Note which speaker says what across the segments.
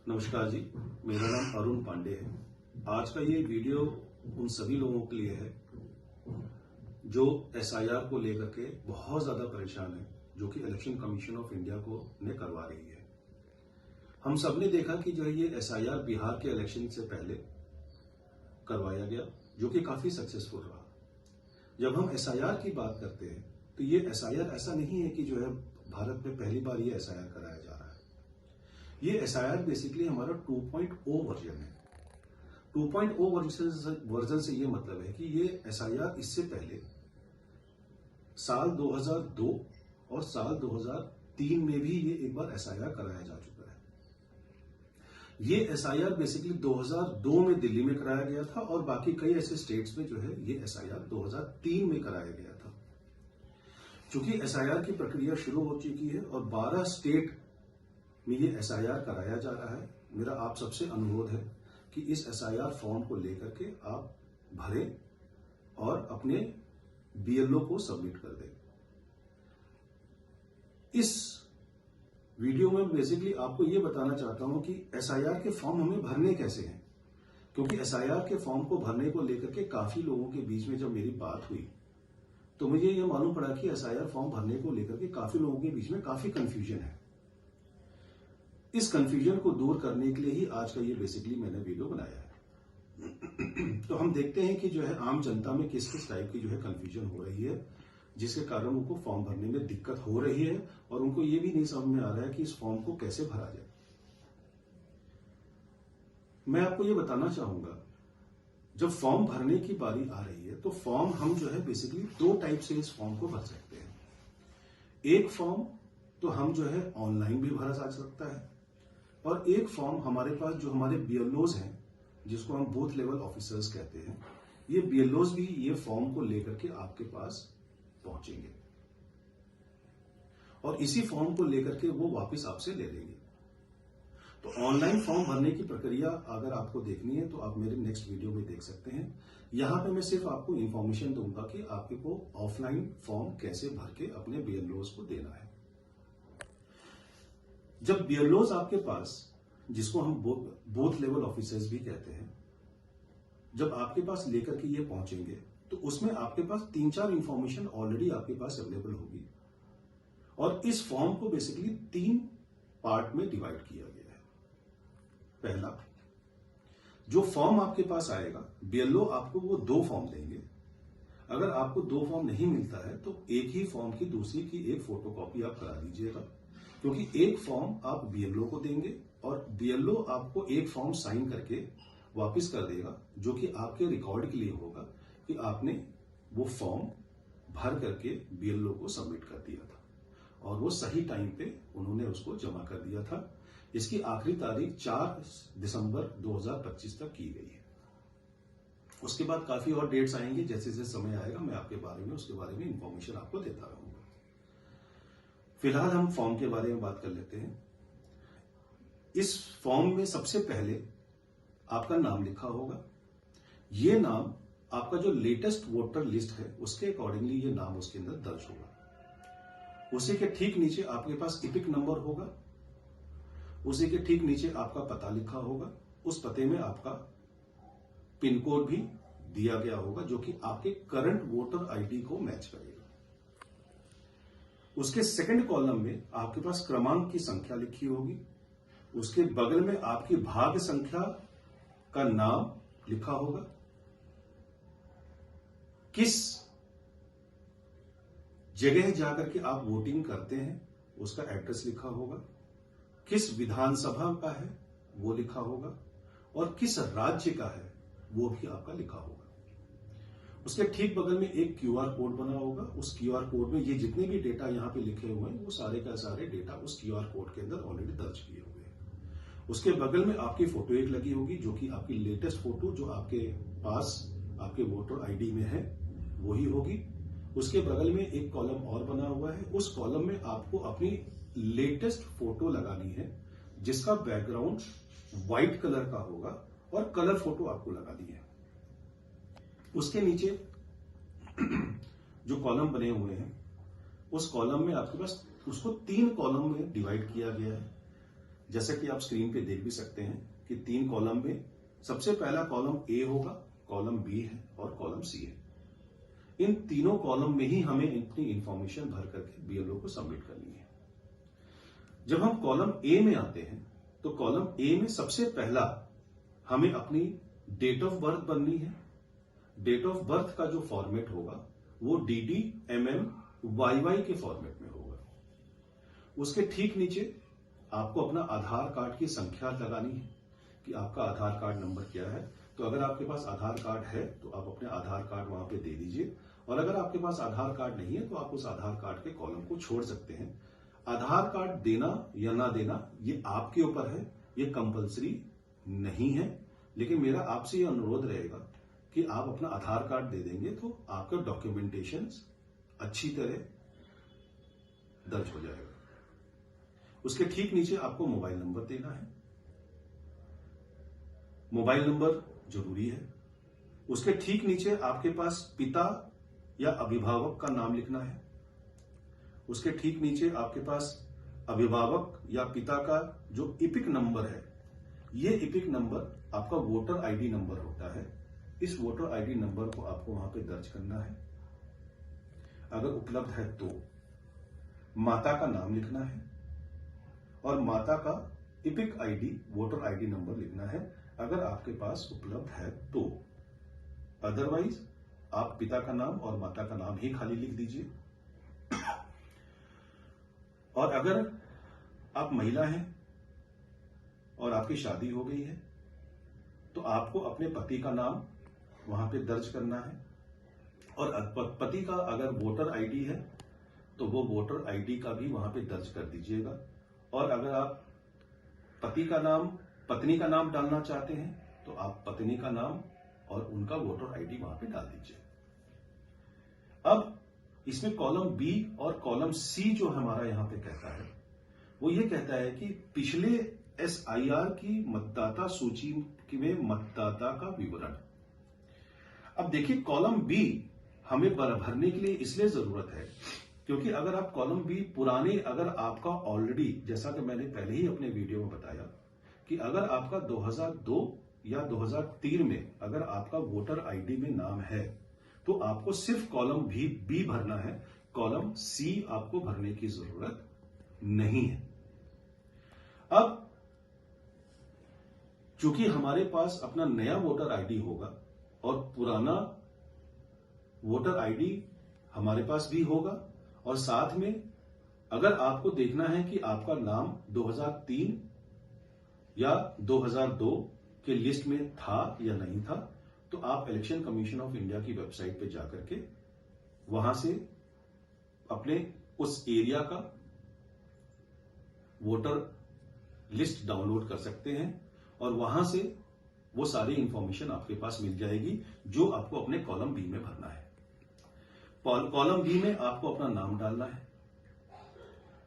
Speaker 1: नमस्कार जी, मेरा नाम अरुण पांडे है। आज का ये वीडियो उन सभी लोगों के लिए है जो एसआईआर को लेकर के बहुत ज्यादा परेशान है, जो कि इलेक्शन कमीशन ऑफ इंडिया को ने करवा रही है। हम सब ने देखा कि जो है ये एसआईआर बिहार के इलेक्शन से पहले करवाया गया, जो कि काफी सक्सेसफुल रहा। जब हम एसआईआर की बात करते हैं तो ये एसआईआर ऐसा नहीं है कि जो है भारत में पहली बार ये एसआईआर कराया जा रहा है। ये एसआईआर बेसिकली हमारा 2.0 वर्जन है। 2.0 वर्जन से ये मतलब है कि ये एसआईआर इससे पहले साल 2002 और साल 2003 में भी ये एक बार एसआईआर कराया जा चुका है। ये एसआईआर बेसिकली 2002 में दिल्ली में कराया गया था और बाकी कई ऐसे स्टेट्स में जो है ये एसआईआर 2003 में कराया गया था। चूंकि एसआईआर की प्रक्रिया शुरू हो चुकी है और 12 स्टेट में ये एसआईआर कराया जा रहा है, मेरा आप सबसे अनुरोध है कि इस एसआईआर फॉर्म को लेकर के आप भरें और अपने बीएलओ को सबमिट कर दें। इस वीडियो में बेसिकली आपको ये बताना चाहता हूं कि एसआईआर के फॉर्म हमें भरने कैसे हैं, क्योंकि एसआईआर के फॉर्म को भरने को लेकर के काफी लोगों के बीच में जब मेरी बात हुई तो मुझे ये मालूम पड़ा कि एसआईआर फॉर्म भरने को लेकर के काफी लोगों के बीच में काफी कंफ्यूजन है। इस कंफ्यूजन को दूर करने के लिए ही आज का ये बेसिकली मैंने वीडियो बनाया है। तो हम देखते हैं कि जो है आम जनता में किस किस टाइप की जो है कंफ्यूजन हो रही है, जिसके कारण उनको फॉर्म भरने में दिक्कत हो रही है और उनको ये भी नहीं समझ में आ रहा है कि इस फॉर्म को कैसे भरा जाए। मैं आपको ये बताना चाहूंगा, जब फॉर्म भरने की बारी आ रही है तो फॉर्म हम जो है बेसिकली दो टाइप से इस फॉर्म को भर सकते हैं। एक फॉर्म तो हम जो है ऑनलाइन भी भरा जा सकता है और एक फॉर्म हमारे पास जो हमारे बीएलओज हैं, जिसको हम बूथ लेवल ऑफिसर्स कहते हैं, ये बीएलओज भी ये फॉर्म को लेकर के आपके पास पहुंचेंगे और इसी फॉर्म को लेकर के वो वापस आपसे ले लेंगे। तो ऑनलाइन फॉर्म भरने की प्रक्रिया अगर आपको देखनी है तो आप मेरे नेक्स्ट वीडियो में देख सकते हैं। यहां पे मैं सिर्फ आपको इंफॉर्मेशन दूंगा कि आपको ऑफलाइन फॉर्म कैसे भर के अपने बीएलओज को देना है। जब बीएलओज आपके पास, जिसको हम बूथ लेवल ऑफिसर्स भी कहते हैं, जब आपके पास लेकर के ये पहुंचेंगे तो उसमें आपके पास 3-4 इंफॉर्मेशन ऑलरेडी आपके पास अवेलेबल होगी और इस फॉर्म को बेसिकली 3 पार्ट में डिवाइड किया गया है। पहला, जो फॉर्म आपके पास आएगा, बीएलओ आपको वो 2 फॉर्म देंगे। अगर आपको 2 फॉर्म नहीं मिलता है तो एक ही फॉर्म की दूसरी की एक फोटोकॉपी आप करा लीजिएगा, क्योंकि एक फॉर्म आप बीएलओ को देंगे और बीएलओ आपको एक फॉर्म साइन करके वापस कर देगा, जो कि आपके रिकॉर्ड के लिए होगा कि आपने वो फॉर्म भर करके बीएलओ को सबमिट कर दिया था और वो सही टाइम पे उन्होंने उसको जमा कर दिया था। इसकी आखिरी तारीख 4 दिसंबर 2025 तक की गई है। उसके बाद काफी और डेट्स आएंगी, जैसे जैसे समय आएगा मैं आपके बारे में उसके बारे में इंफॉर्मेशन आपको देता रहूंगा। फिलहाल हम फॉर्म के बारे में बात कर लेते हैं। इस फॉर्म में सबसे पहले आपका नाम लिखा होगा। ये नाम आपका जो लेटेस्ट वोटर लिस्ट है उसके अकॉर्डिंगली ये नाम उसके अंदर दर्ज होगा। उसी के ठीक नीचे आपके पास इपिक नंबर होगा। उसी के ठीक नीचे आपका पता लिखा होगा। उस पते में आपका पिन कोड भी दिया गया होगा, जो कि आपके करंट वोटर आईडी को मैच करेगा। उसके सेकंड कॉलम में आपके पास क्रमांक की संख्या लिखी होगी। उसके बगल में आपकी भाग्य संख्या का नाम लिखा होगा। किस जगह जाकर के आप वोटिंग करते हैं उसका एड्रेस लिखा होगा। किस विधानसभा का है वो लिखा होगा और किस राज्य का है वो भी आपका लिखा होगा। उसके ठीक बगल में एक क्यूआर कोड बना होगा। उस क्यूआर कोड में ये जितने भी डेटा यहां पे लिखे हुए हैं वो सारे का सारे डेटा उस क्यूआर कोड के अंदर ऑलरेडी दर्ज किए हुए हैं। उसके बगल में आपकी फोटो एक लगी होगी, जो कि आपकी लेटेस्ट फोटो जो आपके पास आपके वोटर आईडी में है वही होगी। उसके बगल में एक कॉलम और बना हुआ है। उस कॉलम में आपको अपनी लेटेस्ट फोटो लगानी है, जिसका बैकग्राउंड व्हाइट कलर का होगा और कलर फोटो आपको लगानी है। उसके नीचे जो कॉलम बने हुए हैं उस कॉलम में आपके पास उसको 3 कॉलम में डिवाइड किया गया है। जैसा कि आप स्क्रीन पे देख भी सकते हैं कि 3 कॉलम में सबसे पहला कॉलम ए होगा, कॉलम बी है और कॉलम सी है। इन तीनों कॉलम में ही हमें अपनी इंफॉर्मेशन भर करके बीएलओ को सबमिट करनी है। जब हम कॉलम ए में आते हैं तो कॉलम ए में सबसे पहला हमें अपनी डेट ऑफ बर्थ भरनी है। डेट ऑफ बर्थ का जो फॉर्मेट होगा वो DD MM YY के फॉर्मेट में होगा। उसके ठीक नीचे आपको अपना आधार कार्ड की संख्या लगानी है कि आपका आधार कार्ड नंबर क्या है। तो अगर आपके पास आधार कार्ड है तो आप अपने आधार कार्ड वहां पे दे दीजिए, और अगर आपके पास आधार कार्ड नहीं है तो आप उस आधार कार्ड के कॉलम को छोड़ सकते हैं। आधार कार्ड देना या ना देना ये आपके ऊपर है, ये कंपलसरी नहीं है, लेकिन मेरा आपसे ये अनुरोध रहेगा कि आप अपना आधार कार्ड दे देंगे तो आपका डॉक्यूमेंटेशन अच्छी तरह दर्ज हो जाएगा। उसके ठीक नीचे आपको मोबाइल नंबर देना है। मोबाइल नंबर जरूरी है। उसके ठीक नीचे आपके पास पिता या अभिभावक का नाम लिखना है। उसके ठीक नीचे आपके पास अभिभावक या पिता का जो इपिक नंबर है, ये इपिक नंबर आपका वोटर आईडी नंबर होता है। इस वोटर आईडी नंबर को आपको वहां पे दर्ज करना है। अगर उपलब्ध है तो माता का नाम लिखना है और माता का EPIC ID voter ID number लिखना है, अगर आपके पास उपलब्ध है तो। अदरवाइज आप पिता का नाम और माता का नाम ही खाली लिख दीजिए। और अगर आप महिला हैं और आपकी शादी हो गई है तो आपको अपने पति का नाम वहां पे दर्ज करना है, और पति का अगर वोटर आईडी है तो वो वोटर आईडी का भी वहां पे दर्ज कर दीजिएगा। और अगर आप पति का नाम पत्नी का नाम डालना चाहते हैं तो आप पत्नी का नाम और उनका वोटर आईडी वहां पे डाल दीजिए। अब इसमें कॉलम बी और कॉलम सी जो हमारा यहां पे कहता है वो ये कहता है कि पिछले SIR की मतदाता सूची में मतदाता का विवरण। अब देखिए कॉलम बी हमें भरने के लिए इसलिए जरूरत है क्योंकि अगर आप कॉलम बी पुराने, अगर आपका ऑलरेडी, जैसा कि मैंने पहले ही अपने वीडियो में बताया कि अगर आपका 2002 या 2003 में अगर आपका वोटर आईडी में नाम है तो आपको सिर्फ कॉलम बी भरना है, कॉलम सी आपको भरने की जरूरत नहीं है। अब चूंकि हमारे पास अपना नया वोटर आईडी होगा और पुराना वोटर आईडी हमारे पास भी होगा, और साथ में अगर आपको देखना है कि आपका नाम 2003 या 2002 के लिस्ट में था या नहीं था, तो आप इलेक्शन कमीशन ऑफ इंडिया की वेबसाइट पे जाकर के वहां से अपने उस एरिया का वोटर लिस्ट डाउनलोड कर सकते हैं और वहां से वो सारी इंफॉर्मेशन आपके पास मिल जाएगी जो आपको अपने कॉलम बी में भरना है। कॉलम बी में आपको अपना नाम डालना है।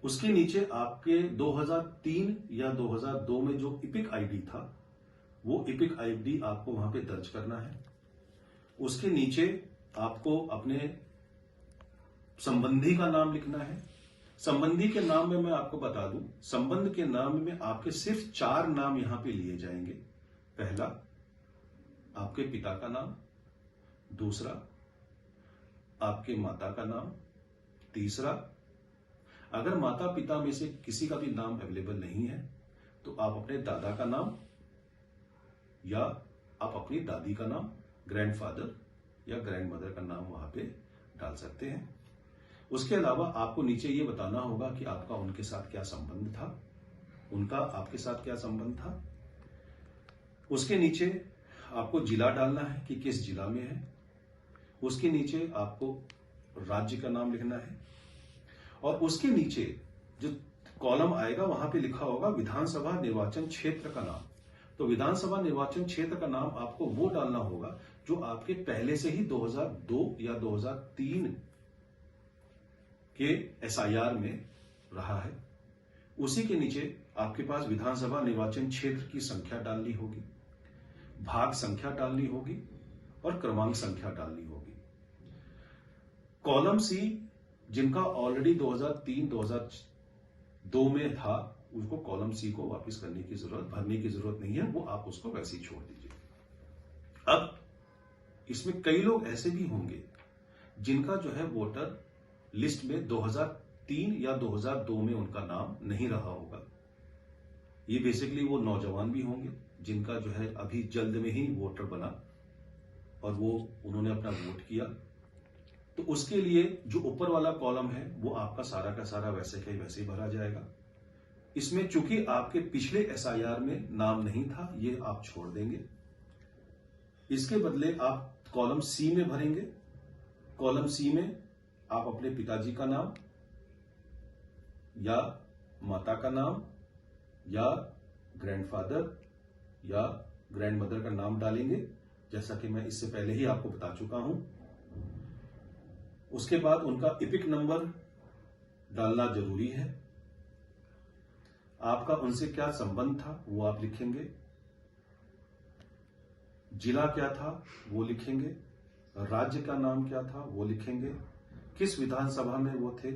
Speaker 1: उसके नीचे आपके 2003 या 2002 में जो इपिक आईडी था वो इपिक आईडी आपको वहां पे दर्ज करना है। उसके नीचे आपको अपने संबंधी का नाम लिखना है। संबंधी के नाम में मैं आपको बता दूं, संबंध के नाम में आपके सिर्फ 4 नाम यहां पे लिए जाएंगे। पहला आपके पिता का नाम, दूसरा आपके माता का नाम, तीसरा अगर माता पिता में से किसी का भी नाम अवेलेबल नहीं है तो आप अपने दादा का नाम या आप अपनी दादी का नाम, ग्रैंडफादर या ग्रैंडमदर का नाम वहां पे डाल सकते हैं। उसके अलावा आपको नीचे ये बताना होगा कि आपका उनके साथ क्या संबंध था, उनका आपके साथ क्या संबंध था। उसके नीचे आपको जिला डालना है कि किस जिला में है। उसके नीचे आपको राज्य का नाम लिखना है और उसके नीचे जो कॉलम आएगा वहां पे लिखा होगा विधानसभा निर्वाचन क्षेत्र का नाम। तो विधानसभा निर्वाचन क्षेत्र का नाम आपको वो डालना होगा जो आपके पहले से ही 2002 या 2003 के SIR में रहा है। उसी के नीचे आपके पास विधानसभा निर्वाचन क्षेत्र की संख्या डालनी होगी, भाग संख्या डालनी होगी और क्रमांक संख्या डालनी होगी। कॉलम सी जिनका ऑलरेडी 2003-2002 में था उसको कॉलम सी को वापस करने की भरने की जरूरत नहीं है, वो आप उसको वैसे ही छोड़ दीजिए। अब इसमें कई लोग ऐसे भी होंगे जिनका जो है वोटर लिस्ट में 2003 या 2002 में उनका नाम नहीं रहा होगा। ये बेसिकली वो नौजवान भी होंगे जिनका जो है अभी जल्द में ही वोटर बना और उन्होंने अपना वोट किया। तो उसके लिए जो ऊपर वाला कॉलम है वो आपका सारा का सारा वैसे का वैसे ही भरा जाएगा। इसमें चूंकि आपके पिछले एसआईआर में नाम नहीं था, ये आप छोड़ देंगे। इसके बदले आप कॉलम सी में भरेंगे। कॉलम सी में आप अपने पिताजी का नाम या माता का नाम या ग्रैंडफादर या ग्रैंडमदर का नाम डालेंगे, जैसा कि मैं इससे पहले ही आपको बता चुका हूं। उसके बाद उनका इपिक नंबर डालना जरूरी है। आपका उनसे क्या संबंध था वो आप लिखेंगे। जिला क्या था वो लिखेंगे। राज्य का नाम क्या था वो लिखेंगे। किस विधानसभा में वो थे,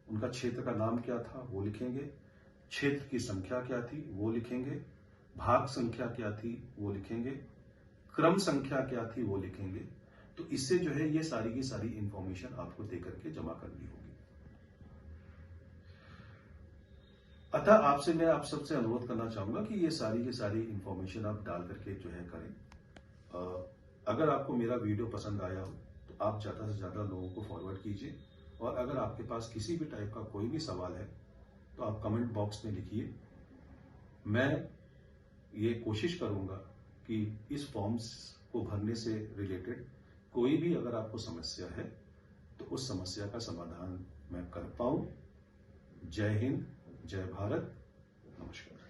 Speaker 1: उनका क्षेत्र का नाम क्या था वो लिखेंगे। क्षेत्र की संख्या क्या थी वो लिखेंगे। भाग संख्या क्या थी वो लिखेंगे। क्रम संख्या क्या थी वो लिखेंगे। तो इससे जो है ये सारी की सारी इंफॉर्मेशन आपको देकर के जमा करनी होगी। अतः आपसे मैं आप सबसे अनुरोध करना चाहूंगा कि ये सारी की सारी इंफॉर्मेशन आप डाल करके जो है करें। अगर आपको मेरा वीडियो पसंद आया हो तो आप ज्यादा से ज्यादा लोगों को फॉरवर्ड कीजिए, और अगर आपके पास किसी भी टाइप का कोई भी सवाल है तो आप कमेंट बॉक्स में लिखिए। मैं ये कोशिश करूंगा कि इस फॉर्म्स को भरने से रिलेटेड कोई भी अगर आपको समस्या है तो उस समस्या का समाधान मैं कर पाऊं। जय हिंद, जय भारत, नमस्कार।